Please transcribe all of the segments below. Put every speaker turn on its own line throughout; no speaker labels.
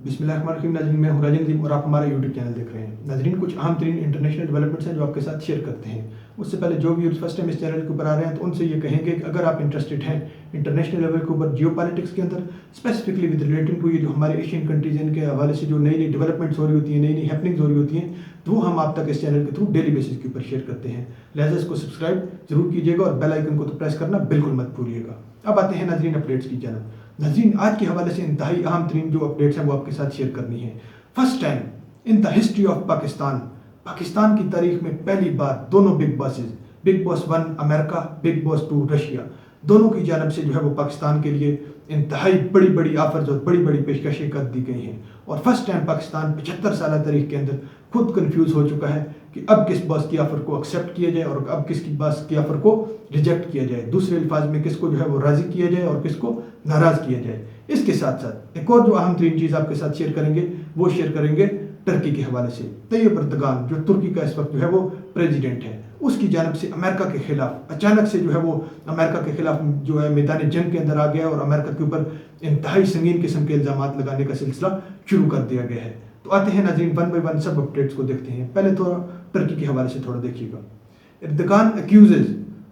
बिस्मिल्लाहिर्रहमानिर्रहीम। नाज़रीन, मैं हूं राजन नदीम और आप हमारा यूट्यूब चैनल देख रहे हैं। नाज़रीन, कुछ अहम तरीन इंटरनेशनल डेवलपमेंट्स हैं जो आपके साथ शेयर करते हैं। उससे पहले जो व्यूअर्स फर्स्ट टाइम इस चैनल के ऊपर आ रहे हैं तो उनसे ये कहेंगे कि अगर आप इंटरेस्टेड हैं इंटरनेशनल लेवल के ऊपर जियो पॉलिटिक्स के अंदर, स्पेसिफिकली विद रिलेटिंग टू ये जो हमारे एशियन कंट्रीज हैं, इनके हवाले से जो नई नई डेवलपमेंट्स हो रही होती हैं, नई नई हैपनिंग्स हो रही होती हैं, तो वो हम आप तक इस चैनल के थ्रू डेली बेसिस के ऊपर शेयर करते हैं। लिहाजा इसको सब्सक्राइब जरूर कीजिएगा और बेल आइकन को तो प्रेस करना बिल्कुल मत भूलिएगा। अब आते हैं नाज़रीन अपडेट्स की जानब। नाज़रीन, आज के हवाले से इंतहाई अहम तरीन जो अपडेट्स हैं वो आपके साथ शेयर करनी है। First time in the history of Pakistan की तारीख में पहली बार दोनों big bosses, big boss 1 America, big boss 2 Russia, दोनों की जानब से जो है वो पाकिस्तान के लिए इंतहाई बड़ी बड़ी ऑफर्स और बड़ी बड़ी पेशकशें कर दी गई हैं। और फर्स्ट टाइम पाकिस्तान 75 साल तारीख के अंदर खुद कंफ्यूज हो चुका है कि अब किस बॉस की ऑफर को एक्सेप्ट किया जाए और अब किसकी बॉस की ऑफर को रिजेक्ट किया जाए। दूसरे अल्फाज में किसको जो है वो राजी किया जाए और किसको नाराज किया जाए। इसके साथ साथ एक और जो अहम तरीन चीज़ आपके साथ शेयर करेंगे वो शेयर करेंगे टर्की के हवाले से। तैयब अर्दगान जो तुर्की का इस वक्त जो है वो प्रेसिडेंट है, उसकी जानब से अमेरिका के खिलाफ अचानक से जो है वो अमेरिका के खिलाफ जो है मैदान जंग के अंदर आ गया और अमेरिका के ऊपर इंतहाई संगीन किस्म के इल्जाम लगाने का सिलसिला शुरू कर दिया गया है। तो आते हैं नाज़रीन, वन बाई वन सब अपडेट्स को देखते हैं। पहले थोड़ा टर्की के हवाले से थोड़ा देखिएगा। Erdogan accuses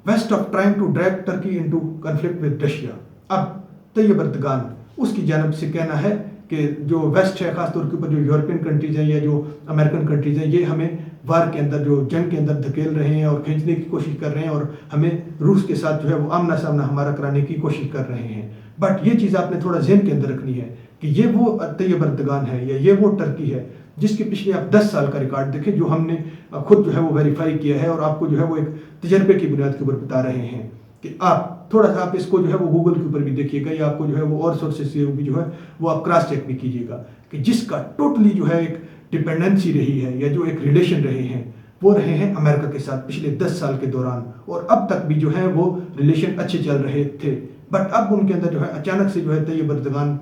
West of trying to drag Turkey into conflict with Russia. अब तैयब अर्दगान उसकी जानब से कहना है कि जो वेस्ट है, खासतौर के ऊपर जो यूरोपियन कंट्रीज हैं या जो अमेरिकन कंट्रीज हैं, ये हमें वार के अंदर जो जंग के अंदर धकेल रहे हैं और खींचने की कोशिश कर रहे हैं और हमें रूस के साथ जो है वो आमना सामना हमारा कराने की कोशिश कर रहे हैं। बट ये चीज़ आपने थोड़ा ज़हन के अंदर रखनी है कि ये वो तैयब अर्दगान है या ये वो टर्की है जिसके पिछले आप 10 साल का रिकॉर्ड देखें, जो हमने खुद जो है वो वेरीफाई किया है और आपको जो है वो एक तजर्बे की बुनियाद के ऊपर बता रहे हैं कि आप थोड़ा सा आप इसको जो है वो गूगल के ऊपर भी देखिएगा या आपको जो है वो और सोर्सेस से भी जो है वो आप क्रॉस चेक भी कीजिएगा कि जिसका टोटली जो है एक डिपेंडेंसी रही है या जो एक रिलेशन रहे हैं वो रहे हैं अमेरिका के साथ पिछले 10 साल के दौरान, और अब तक भी जो है वो रिलेशन अच्छे चल रहे थे। बट अब उनके अंदर जो है अचानक से जो है तैयब अर्दगान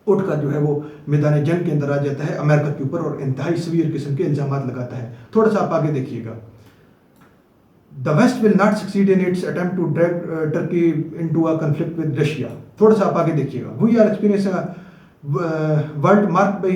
उठकर जो है वो मैदान जंग के अंदर आ जाता है अमेरिका के ऊपर और इंतहाई सवीर किस्म के इल्जाम लगाता है। थोड़ा सा आप आगे देखिएगा। The West will not succeed in its attempt to drag Turkey into a conflict with Russia. थोड़ा सा आप आगे देखिएगा। We are experiencing a world marked by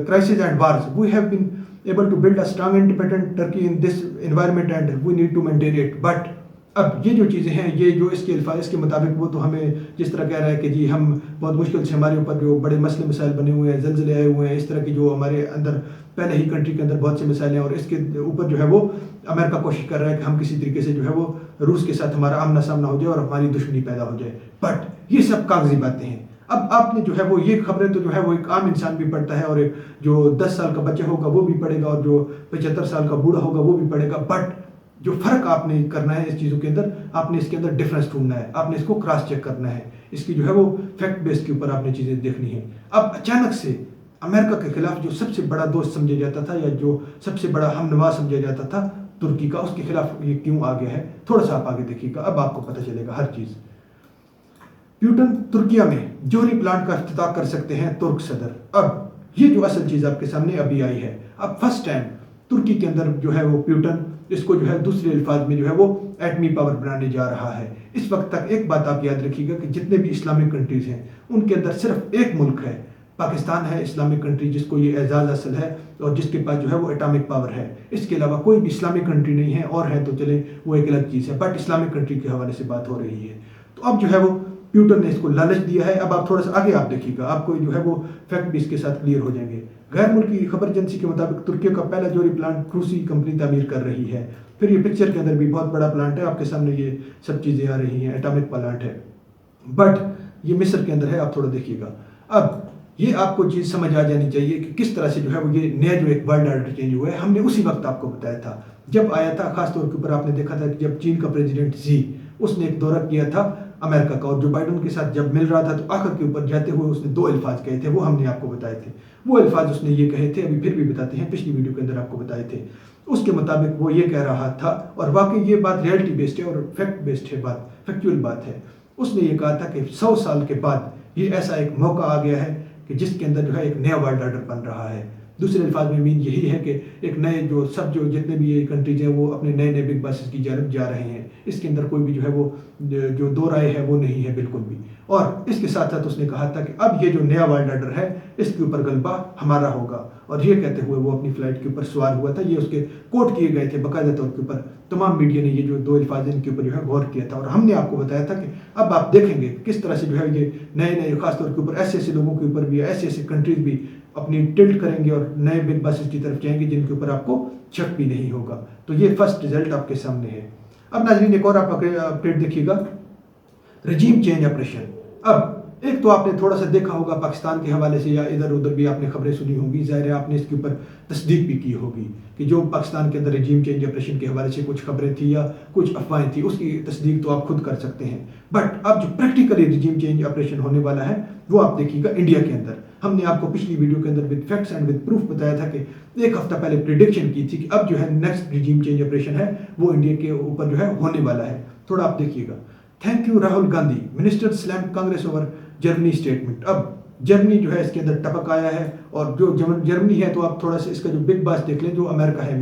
crisis and wars. We have been able to build a strong independent Turkey in this environment and we need to maintain it. But अब ये जो चीज़ें हैं, ये जो इसके अल्फाज के मुताबिक वो तो हमें जिस तरह कह रहा है कि जी हम बहुत मुश्किल से हमारे ऊपर जो बड़े मसले मसाइल बने हुए हैं, जल्जले आए हुए हैं, इस तरह की जो हमारे अंदर पहले ही कंट्री के अंदर बहुत से मसाइल हैं और इसके ऊपर जो है वो अमेरिका कोशिश कर रहा है कि हम किसी तरीके से जो है वो रूस के साथ हमारा आमना सामना हो जाए और हमारी दुश्मनी पैदा हो जाए। बट ये सब कागजी बातें हैं। अब आपने जो है वो ये खबरें तो जो है वो एक आम इंसान भी पढ़ता है और जो 10 साल का बच्चा होगा वो भी पढ़ेगा और जो 75 साल का बूढ़ा होगा वो भी पढ़ेगा। बट जो फ़र्क आपने करना है इस चीज़ों के अंदर, आपने इसके अंदर डिफरेंस ढूंढना है, आपने इसको क्रॉस चेक करना है, इसकी जो है वो फैक्ट बेस के ऊपर आपने चीज़ें देखनी है। अब अचानक से अमेरिका के खिलाफ जो सबसे बड़ा दोस्त समझा जाता था या जो सबसे बड़ा हमनवा समझा जाता था तुर्की का, उसके खिलाफ ये क्यों आ गया है, थोड़ा सा आप आगे देखिएगा। अब आपको पता चलेगा हर चीज़। पुतिन तुर्किया में जोहरी प्लांट का इफ्तिताह कर सकते हैं तुर्क सदर। अब ये जो असल चीज़ आपके सामने अभी आई है। अब फर्स्ट टाइम तुर्की के अंदर जो है वो पुतिन इसको जो है दूसरे अल्फाज में जो है वो एटमी पावर बनाने जा रहा है। इस वक्त तक एक बात आप याद रखिएगा कि जितने भी इस्लामिक कंट्रीज हैं उनके अंदर सिर्फ एक मुल्क है, पाकिस्तान है इस्लामिक कंट्री जिसको ये एजाज़ हासिल है और जिसके पास जो है वो एटॉमिक पावर है। इसके अलावा कोई भी इस्लामिक कंट्री नहीं है, और है तो चले वो एक अलग चीज़ है, बट इस्लामिक कंट्री के हवाले से बात हो रही है। तो अब जो है वो पुतिन ने इसको लालच दिया है। अब आप थोड़ा सा आगे आप देखिएगा, आपको जो है वो फैक्ट भी इसके साथ क्लियर हो जाएंगे। गैर मुल्की खबर एजेंसी के मुताबिक तुर्की का पहला जोहरी प्लांट रूसी कंपनी तामीर कर रही है। फिर ये पिक्चर के अंदर भी बहुत बड़ा प्लांट है, आपके सामने ये सब चीज़ें आ रही हैं, एटॉमिक प्लांट है। बट ये मिस्र के अंदर है, आप थोड़ा देखिएगा। अब ये आपको चीज़ समझ आ जानी चाहिए कि किस तरह से जो है वो ये नया जो एक वर्ल्ड ऑर्डर चेंज हुआ है। हमने उसी वक्त आपको बताया था जब आया था, खासतौर के ऊपर आपने देखा था कि जब चीन का प्रेसिडेंट जी उसने एक दौरा किया था अमेरिका का और जो बाइडन के साथ जब मिल रहा था तो आखिर के ऊपर जाते हुए उसने 2 अल्फाज कहे थे, वो हमने आपको बताए थे। वो अल्फाज उसने ये कहे थे, अभी फिर भी बताते हैं, पिछली वीडियो के अंदर आपको बताए थे। उसके मुताबिक वो ये कह रहा था, और वाकई ये बात रियलिटी बेस्ड है और फैक्ट बेस्ड है, बात फैक्चुअल बात है। उसने ये कहा था कि 100 साल के बाद ये ऐसा एक मौका आ गया है कि जिसके अंदर जो है एक नया वर्ल्ड ऑर्डर बन रहा है। दूसरे अल्फाज में मीन यही है कि एक नए जो जितने भी ये कंट्रीज हैं वो अपने नए नए बिग बॉसेस की जानब जा रहे हैं। इसके अंदर कोई भी जो है वो जो दो राय है वो नहीं है बिल्कुल भी। और इसके साथ साथ उसने कहा था कि अब ये जो नया वर्ल्ड ऑर्डर है इसके ऊपर गलबा हमारा होगा। और ये कहते हुए वो अपनी फ्लाइट के ऊपर सवार हुआ था। ये उसके कोट किए गए थे बाकायदा तौर के ऊपर। तमाम मीडिया ने ये जो दो अल्फाज इनके ऊपर जो है गौर किया था। और हमने आपको बताया था कि अब आप देखेंगे किस तरह से जो है ये नए नए खासतौर के ऊपर ऐसे ऐसे लोगों के ऊपर भी, ऐसे ऐसे कंट्रीज भी अपनी टिल्ट करेंगे और नए बिग बॉसेस की तरफ जाएंगे जिनके ऊपर आपको शक भी नहीं होगा। तो ये फर्स्ट रिजल्ट आपके सामने है। अब नाज़रीन एक और आप अपडेट देखिएगा, रजीम चेंज ऑपरेशन। अब एक तो आपने थोड़ा सा देखा होगा पाकिस्तान के हवाले से या इधर उधर भी आपने खबरें सुनी होंगी, ज़ाहिर है आपने इसके ऊपर तस्दीक भी की होगी कि जो पाकिस्तान के अंदर रजीम चेंज ऑपरेशन के हवाले से कुछ खबरें थी या कुछ अफवाहें थी, उसकी तस्दीक तो आप खुद कर सकते हैं। बट अब जो प्रैक्टिकली रजीम चेंज ऑपरेशन होने वाला है वो आप देखिएगा इंडिया के अंदर। हमने आपको पिछली वीडियो के अंदर with facts and with proof बताया था कि एक हफ्ता पहले प्रिडिक्शन की थी कि अब जो है नेक्स्ट रजीम चेंज ऑपरेशन है वो इंडिया के ऊपर जो है होने वाला है। थोड़ा आप देखिएगा। Thank you Rahul Gandhi, minister slam Congress over Germany statement. अब जर्मनी जो है इसके अंदर टपक आया है। और जो जर्मनी है तो आप थोड़ा सा इसका जो बिग बॉस देख लें, जो अमेरिका है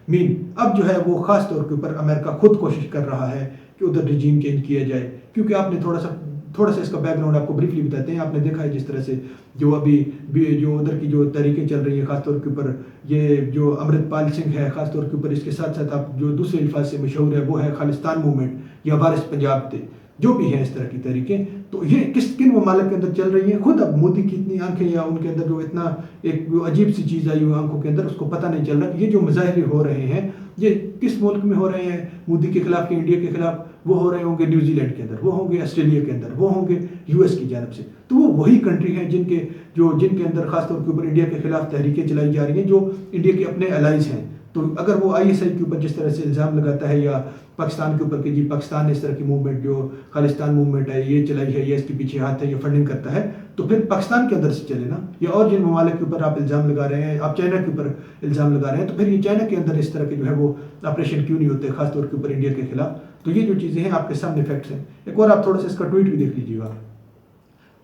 मीन अब जो है वो खास तौर के ऊपर अमेरिका खुद कोशिश कर रहा है कि उधर रिजीम चेंज किया जाए। क्योंकि आपने थोड़ा सा इसका बैकग्राउंड आपको ब्रीफली बताते हैं। आपने देखा है जिस तरह से जो अभी जो उधर की जो तरीके चल रही है खासतौर के ऊपर ये जो अमृतपाल सिंह है, खासतौर के ऊपर इसके साथ साथ आप जो दूसरे अल्फाज से मशहूर है वो है खालिस्तान मूवमेंट या वारिस पंजाब थे, जो भी हैं इस तरह की तरीके। तो ये किन ममालिक के अंदर चल रही है, खुद अब मोदी की इतनी आंखें या उनके अंदर जो इतना एक अजीब सी चीज़ आई हुई आंखों के अंदर, उसको पता नहीं चल रहा कि ये जो मुजाहरे हो रहे हैं ये किस मुल्क में हो रहे हैं, मोदी के खिलाफ, इंडिया के खिलाफ। वो हो रहे होंगे न्यूजीलैंड के अंदर, वो होंगे ऑस्ट्रेलिया के अंदर, वो होंगे यूएस की जानब से। तो वो वही कंट्री हैं जिनके अंदर खासतौर के ऊपर इंडिया के खिलाफ तहरीकें चलाई जा रही हैं, जो इंडिया के अपने अलाइज हैं। तो अगर वो आईएसआई के ऊपर जिस तरह से इल्ज़ाम लगाता है या पाकिस्तान के ऊपर कि जी पाकिस्तान ने इस तरह की मूवमेंट जो खालिस्तान मूवमेंट है ये चलाई है, ये इसके पीछे हाथ है, ये फंडिंग करता है, तो फिर पाकिस्तान के अंदर से चले ना। या और जिन ममालिक के ऊपर आप इल्ज़ाम लगा रहे हैं, आप चाइना के ऊपर इल्ज़ाम लगा रहे हैं, तो फिर ये चाइना के अंदर इस तरह के जो है वो ऑपरेशन क्यों नहीं होते खासतौर के ऊपर इंडिया के खिलाफ। तो ये जो चीज़ें हैं आपके सामने फैक्ट्स हैं। एक और आप थोड़ा सा इसका ट्वीट भी देख लीजिएगा।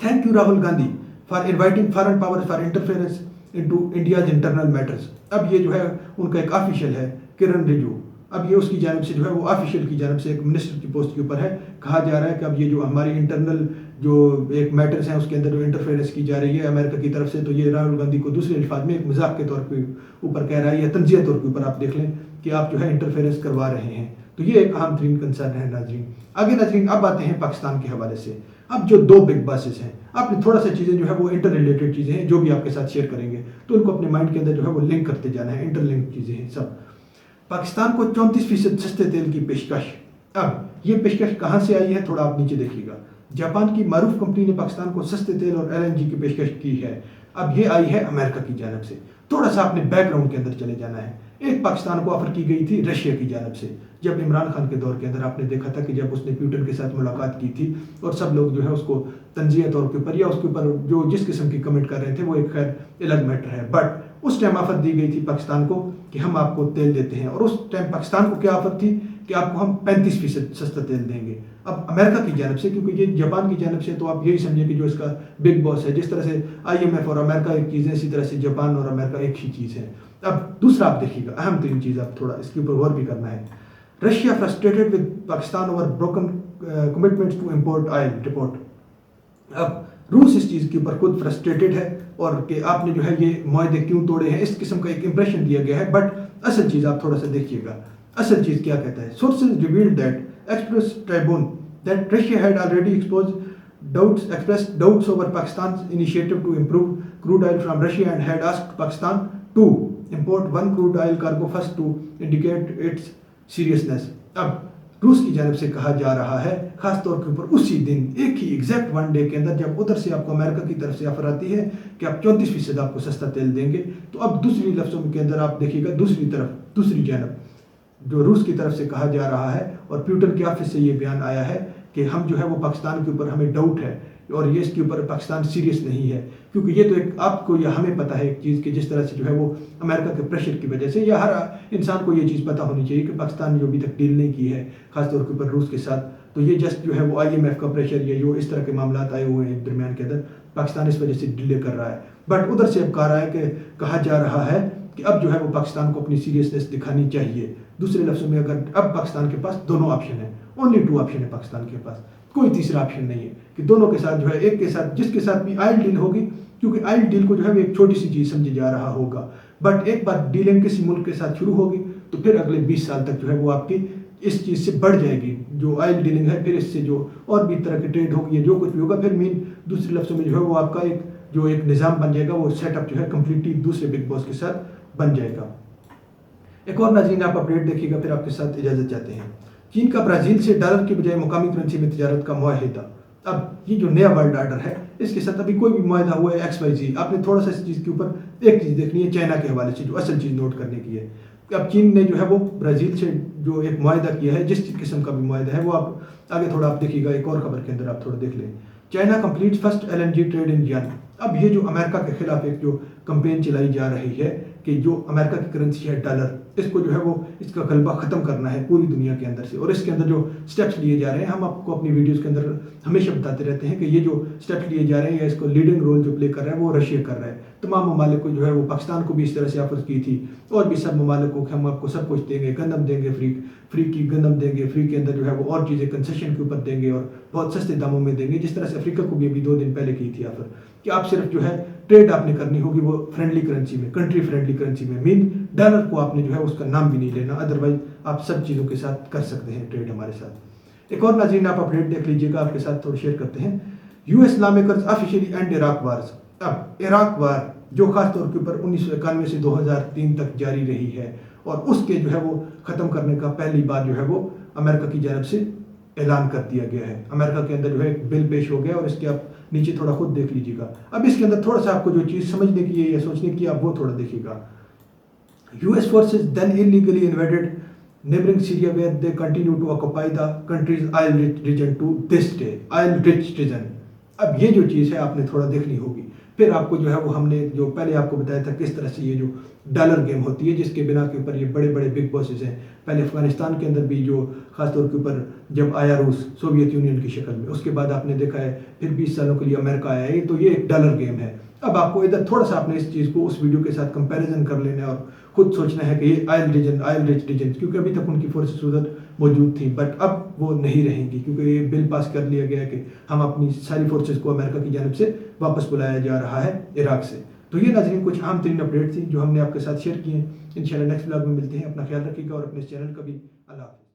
Thank you Rahul Gandhi for inviting foreign powers for interference into India's internal matters. अब ये जो है उनका एक ऑफिशियल है किरण रिजिजू। अब ये उसकी जानब से जो है वो ऑफिशियल की जानब से एक मिनिस्टर की पोस्ट के ऊपर है। कहा जा रहा है कि अब ये जो हमारी इंटरनल जो एक मैटर्स हैं उसके अंदर जो इंटरफेरेंस की जा रही है अमेरिका की तरफ से, तो ये राहुल गांधी को दूसरे अल्फाज में एक मजाक के तौर के ऊपर कह रहा है या तंजिया तौर के ऊपर आप देख लें कि आप जो है इंटरफेरेंस करवा रहे हैं। तो ये एक अहम तरीन कंसर्न है नाजरीन। आगे नाजरीन अब आते हैं पाकिस्तान के हवाले से। अब जो दो बिग बॉसेस हैं, आपने थोड़ा सा चीज़ें जो है वो इंटर रिलेटेड चीज़ें हैं जो भी आपके साथ शेयर करेंगे तो उनको अपने माइंड के अंदर जो है वो लिंक करते जाना है। इंटरलिंक चीज़ें हैं सब। पाकिस्तान को 34% सस्ते तेल की पेशकश। अब ये पेशकश कहाँ से आई है, थोड़ा आप नीचे देखिएगा। जापान की मारूफ कंपनी ने पाकिस्तान को सस्ते तेल और एलएनजी की पेशकश की है। अब ये आई है अमेरिका की जानब से। थोड़ा सा आपने बैकग्राउंड के अंदर चले जाना है। एक पाकिस्तान को ऑफर की गई थी रशिया की जानब से। जब इमरान खान के दौर के अंदर आपने देखा था कि जब उसने पुतिन के साथ मुलाकात की थी और सब लोग जो है उसको तंजिया तौर के ऊपर या उसके ऊपर जो जिस किस्म की कमेंट कर रहे थे वो एक खैर अलग मैटर है। बट उस टाइम ऑफर दी गई थी पाकिस्तान को कि हम आपको तेल देते हैं। और उस टाइम पाकिस्तान को क्या ऑफर थी कि आपको हम 35% सस्ता तेल देंगे। अब अमेरिका की जानब से, क्योंकि ये जापान की जानब से, तो आप यही समझिए कि जो इसका बिग बॉस है, जिस तरह से IMF और अमेरिका एक चीज़ है, इसी तरह से जापान और अमेरिका एक ही चीज़ है। अब दूसरा आप देखिएगा, अहम तीन चीज़ आप थोड़ा इसके ऊपर गौर भी करना है। Russia frustrated with Pakistan over broken commitments to import oil report. अब रूस इस चीज़ के ऊपर खुद फ्रस्ट्रेटेड है और कि आपने जो है ये मुआहदे क्यों तोड़े हैं, इस किस्म का एक इंप्रेशन दिया गया है। बट असल चीज़ आप थोड़ा सा देखिएगा, असल चीज़ क्या कहता है। Sources revealed that express Tribune that Russia had already expressed doubts over Pakistan's initiative to improve crude oil from Russia and had asked Pakistan to import one crude oil cargo first to indicate its seriousness। अब रूस की जानब से कहा जा रहा है खास तौर के ऊपर उसी दिन एक ही एग्जैक्ट वन डे के अंदर जब उधर से आपको अमेरिका की तरफ से ऑफर आती है कि आप 34% आपको सस्ता तेल देंगे, तो अब दूसरी लफ्ज़ों के अंदर आप देखिएगा दूसरी तरफ दूसरी जानब जो रूस की तरफ से कहा जा रहा है और पुतिन के ऑफिस से ये बयान आया है कि हम जो है वो पाकिस्तान के ऊपर हमें डाउट है और ये इसके ऊपर पाकिस्तान सीरियस नहीं है। क्योंकि ये तो एक आपको या हमें पता है एक चीज़ कि जिस तरह से जो है वो अमेरिका के प्रेशर की वजह से, या हर इंसान को ये चीज़ पता होनी चाहिए कि पाकिस्तान ने जो अभी तक डील नहीं की है खासतौर के ऊपर रूस के साथ, तो ये जस्ट जो है वो IMF का प्रेशर या जो इस तरह के मामला आए हुए हैं दरमियान के अंदर, पाकिस्तान इस वजह से डिले कर रहा है। बट उधर से अब कहा जा रहा है कि अब जो है वो पाकिस्तान को अपनी सीरियसनेस दिखानी चाहिए। दूसरे लफ्ज़ों में अगर अब पाकिस्तान के पास दोनों ऑप्शन है, ओनली 2 ऑप्शन है पाकिस्तान के पास, कोई तीसरा ऑप्शन नहीं है कि दोनों के साथ जो है एक के साथ जिसके साथ भी आयल डील होगी, क्योंकि आयल डील को जो है वो एक छोटी सी चीज़ समझी जा रहा होगा, बट एक बार डीलिंग किसी मुल्क के साथ शुरू होगी तो फिर अगले 20 साल तक जो है वो आपकी इस चीज़ से बढ़ जाएगी जो आयल डीलिंग है। फिर इससे जो और भी तरह की ट्रेड होगी या जो कुछ भी होगा, फिर मीन दूसरे लफ्ज़ों में जो है वो आपका एक निज़ाम बन जाएगा, वो सेटअप जो है कम्प्लीटली दूसरे बिग बॉस के साथ बन जाएगा। एक और नाज़रीन आप अपडेट देखिएगा, फिर आपके साथ इजाज़त चाहते हैं। चीन का ब्राज़ील से डॉलर की बजाय मुकामी करेंसी में तिजारत का मुआहिदा। अब ये जो नया वर्ल्ड ऑर्डर है, इसके साथ अभी कोई भी मुआहिदा हुआ है XYZ, आपने थोड़ा सा इस चीज़ के ऊपर एक चीज़ देखनी है चाइना के हवाले से, जो असल चीज़ नोट करने की है। अब चीन ने जो है वो ब्राज़ील से जो एक मुआहिदा किया है, जिस किस्म का भी मुआहिदा है वो आप आगे थोड़ा आप देखिएगा, एक और खबर के अंदर आप थोड़ा देख लें। China complete first LNG trade in yuan. अब ये जो अमेरिका के खिलाफ एक जो कंपेन चलाई जा रही है कि जो अमेरिका की करेंसी है डॉलर, इसको जो है वो इसका गलबा ख़त्म करना है पूरी दुनिया के अंदर से, और इसके अंदर जो स्टेप्स लिए जा रहे हैं, हम आपको अपनी वीडियोस के अंदर हमेशा बताते रहते हैं कि ये जो स्टेप्स लिए जा रहे हैं या इसको लीडिंग रोल जो प्ले कर रहा है वो रशिया कर रहा है। तमाम ममालिक को जो है वो पाकिस्तान को भी इस तरह से ऑफर की थी, और भी सब ममालिक को हम आपको सब कुछ देंगे, गंदम देंगे, फ्री की गंदम देंगे, फ्री के अंदर जो है वो और चीज़ें कंसेशन के ऊपर देंगे और बहुत सस्ते दामों में देंगे, जिस तरह से अफ्रीका को भी अभी 2 दिन पहले की थी ऑफर कि आप सिर्फ जो है ट्रेड आपने करनी होगी वो फ्रेंडली करेंसी में, कंट्री फ्रेंडली करेंसी में, मीन डॉलर को आपने जो है उसका नाम भी नहीं लेना, अदरवाइज आप सब चीज़ों के साथ कर सकते हैं ट्रेड हमारे साथ। एक और नाज़रीन आप अपडेट देख लीजिएगा, आपके साथ थोड़ा शेयर करते हैं। US law makers officially and Iraq wars. अब इराक वार जो खास तौर के ऊपर 1991 से 2003 तक जारी रही है, और उसके जो है वो ख़त्म करने का पहली बार जो है वो अमेरिका की जानब से ऐलान कर दिया गया है। अमेरिका के अंदर जो है एक बिल पेश हो गया, और इसके आप नीचे थोड़ा खुद देख लीजिएगा। अब इसके अंदर थोड़ा सा आपको जो चीज़ समझने की है या सोचने की आप वो थोड़ा देखिएगा। US forces then illegally invaded neighboring Syria where they continue to occupy the country's oil-rich region to this day, oil-rich region। अब ये जो चीज़ है आपने थोड़ा देखनी होगी। फिर आपको जो है वो हमने जो पहले आपको बताया था किस तरह से ये जो डॉलर गेम होती है, जिसके बिना के ऊपर ये बड़े बड़े बिग बॉसेस हैं। पहले अफगानिस्तान के अंदर भी जो खास तौर के ऊपर जब आया रूस सोवियत यूनियन की शक्ल में, उसके बाद आपने देखा है फिर 20 सालों के लिए अमेरिका आया है, तो ये एक डॉलर गेम है। अब आपको इधर थोड़ा सा आपने इस चीज़ को उस वीडियो के साथ कंपैरिजन कर लेना है और खुद सोचना है कि ये आयल रिच रीजन, क्योंकि अभी तक उनकी फोर्सेस उधर मौजूद थी, बट अब वो नहीं रहेंगी, क्योंकि ये बिल पास कर लिया गया है कि हम अपनी सारी फोर्सेस को अमेरिका की जानब से वापस बुलाया जा रहा है इराक से। तो ये नाज़रीन कुछ आम तरीन अपडेट थी जो हमने आपके साथ शेयर किए हैं। इंशाल्लाह नेक्स्ट व्लॉग में मिलते हैं। अपना ख्याल रखिएगा और अपने चैनल का भी। अल्लाह हाफ़िज़।